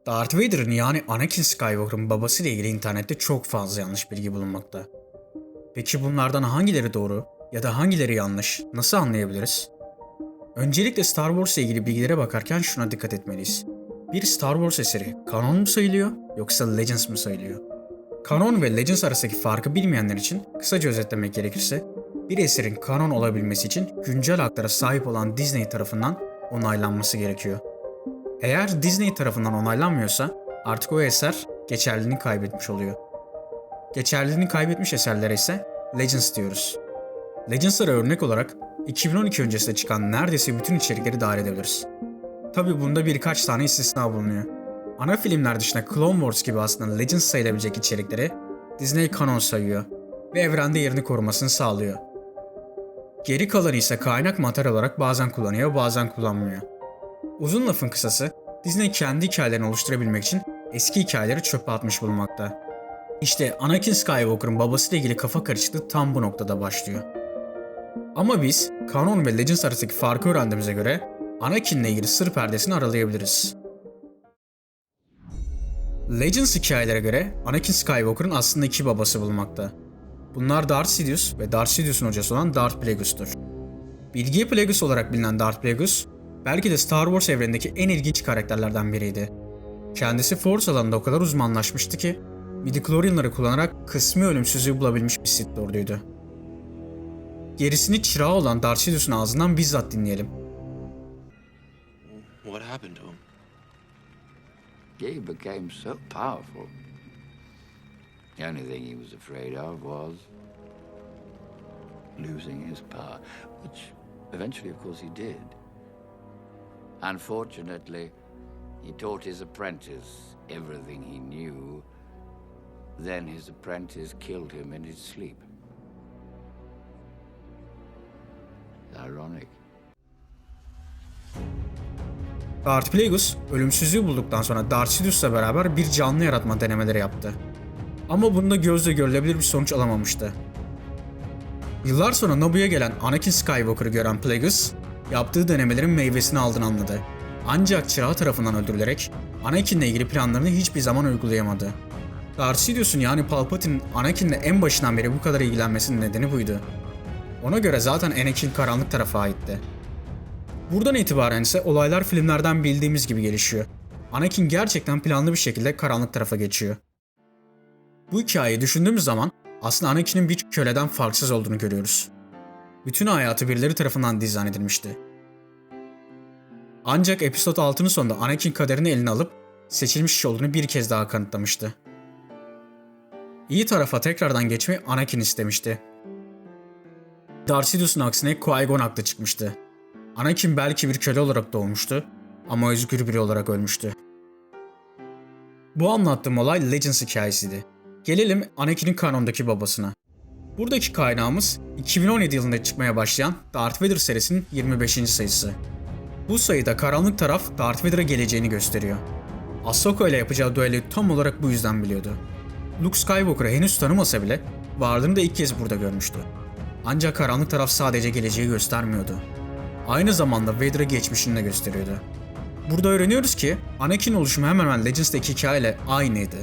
Darth Vader'ın yani Anakin Skywalker'ın babasıyla ilgili internette çok fazla yanlış bilgi bulunmakta. Peki bunlardan hangileri doğru ya da hangileri yanlış nasıl anlayabiliriz? Öncelikle Star Wars ile ilgili bilgilere bakarken şuna dikkat etmeliyiz. Bir Star Wars eseri kanon mu sayılıyor yoksa Legends mı sayılıyor? Kanon ve Legends arasındaki farkı bilmeyenler için kısaca özetlemek gerekirse, bir eserin kanon olabilmesi için güncel haklara sahip olan Disney tarafından onaylanması gerekiyor. Eğer Disney tarafından onaylanmıyorsa artık o eser geçerliliğini kaybetmiş oluyor. Geçerliliğini kaybetmiş eserlere ise Legends diyoruz. Legends'lara örnek olarak 2012 öncesinde çıkan neredeyse bütün içerikleri dahil edebiliriz. Tabi bunda birkaç tane istisna bulunuyor. Ana filmler dışında Clone Wars gibi aslında Legends sayılabilecek içerikleri Disney kanon sayıyor ve evrende yerini korumasını sağlıyor. Geri kalanı ise kaynak materyal olarak bazen kullanıyor bazen kullanmıyor. Uzun lafın kısası, Disney kendi hikayelerini oluşturabilmek için eski hikayeleri çöpe atmış bulunmakta. İşte Anakin Skywalker'ın babasıyla ilgili kafa karışıklığı tam bu noktada başlıyor. Ama biz kanon ve Legends arasındaki farkı öğrendiğimize göre Anakin'le ilgili sır perdesini aralayabiliriz. Legends hikayelere göre Anakin Skywalker'ın aslında iki babası bulunmakta. Bunlar Darth Sidious ve Darth Sidious'un hocası olan Darth Plagueis'tur. Bilge Plagueis olarak bilinen Darth Plagueis, belki de Star Wars evrenindeki en ilginç karakterlerden biriydi. Kendisi Force alanında o kadar uzmanlaşmıştı ki, midichlorianları kullanarak kısmi ölümsüzlüğü bulabilmiş bir Sith Lord'uydu. Gerisini çırağı olan Darth Sidious'un ağzından bizzat dinleyelim. What happened to him? He became so powerful. The only thing he was afraid of was losing his power, which eventually, of course, he did. Unfortunately, he taught his apprentice everything he knew. Then his apprentice killed him in his sleep. Ironic. Darth Plagueis, ölümsüzlüğü bulduktan sonra Darth Sidious'la beraber bir canlı yaratma denemeleri yaptı. Ama bunda gözle görülebilir bir sonuç alamamıştı. Yıllar sonra Naboo'ya gelen Anakin Skywalker'ı gören Plagueis, yaptığı denemelerin meyvesini aldığını anladı. Ancak çırağı tarafından öldürülerek Anakin'le ilgili planlarını hiçbir zaman uygulayamadı. Darth Sidious'un yani Palpatine'in Anakin'le en başından beri bu kadar ilgilenmesinin nedeni buydu. Ona göre zaten Anakin karanlık tarafa aitti. Buradan itibaren ise olaylar filmlerden bildiğimiz gibi gelişiyor. Anakin gerçekten planlı bir şekilde karanlık tarafa geçiyor. Bu hikayeyi düşündüğümüz zaman aslında Anakin'in bir köleden farksız olduğunu görüyoruz. Bütün hayatı birileri tarafından dizayn edilmişti. Ancak Episode 6'nın sonunda Anakin kaderini eline alıp seçilmiş kişi olduğunu bir kez daha kanıtlamıştı. İyi tarafa tekrardan geçmeyi Anakin istemişti. Darth Sidious'un aksine Qui-Gon haklı çıkmıştı. Anakin belki bir köle olarak doğmuştu ama özgür biri olarak ölmüştü. Bu anlattığım olay Legends hikayesiydi. Gelelim Anakin'in kanondaki babasına. Buradaki kaynağımız 2017 yılında çıkmaya başlayan Darth Vader serisinin 25. sayısı. Bu sayıda karanlık taraf Darth Vader'a geleceğini gösteriyor. Ahsoka ile yapacağı düelloyu tam olarak bu yüzden biliyordu. Luke Skywalker'ı henüz tanımasa bile varlığını da ilk kez burada görmüştü. Ancak karanlık taraf sadece geleceği göstermiyordu. Aynı zamanda Vader'a geçmişini de gösteriyordu. Burada öğreniyoruz ki Anakin oluşumu hemen hemen Legends'daki hikayeyle aynıydı.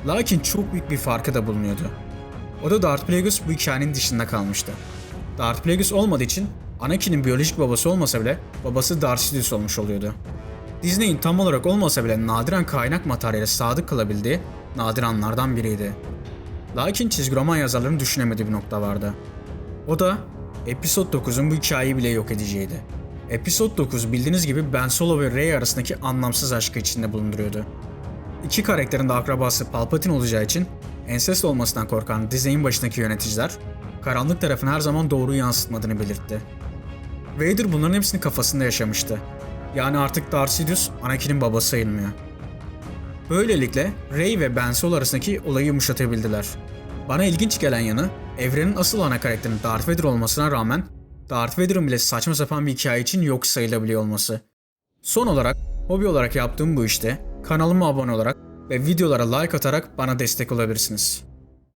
Lakin çok büyük bir farkı da bulunuyordu. O da Darth Plagueis bu hikayenin dışında kalmıştı. Darth Plagueis olmadığı için Anakin'in biyolojik babası olmasa bile babası Darth Sidious olmuş oluyordu. Disney'in tam olarak olmasa bile nadiren kaynak materyale sadık kalabildiği nadir anlardan biriydi. Lakin çizgi roman yazarlarının düşünemediği bir nokta vardı. O da Episode 9'un bu hikayeyi bile yok edeceğiydi. Episode 9 bildiğiniz gibi Ben Solo ve Rey arasındaki anlamsız aşkı içinde bulunduruyordu. İki karakterin de akrabası Palpatine olacağı için ensest olmasından korkan Disney'in başındaki yöneticiler, karanlık tarafın her zaman doğruyu yansıtmadığını belirtti. Vader bunların hepsini kafasında yaşamıştı. Yani artık Darth Sidious Anakin'in babası sayılmıyor. Böylelikle Rey ve Ben Solo arasındaki olayı yumuşatabildiler. Bana ilginç gelen yanı, evrenin asıl ana karakterinin Darth Vader olmasına rağmen Darth Vader'ın bile saçma sapan bir hikaye için yok sayılabiliyor olması. Son olarak, hobi olarak yaptığım bu işte kanalıma abone olarak ve videolara like atarak bana destek olabilirsiniz.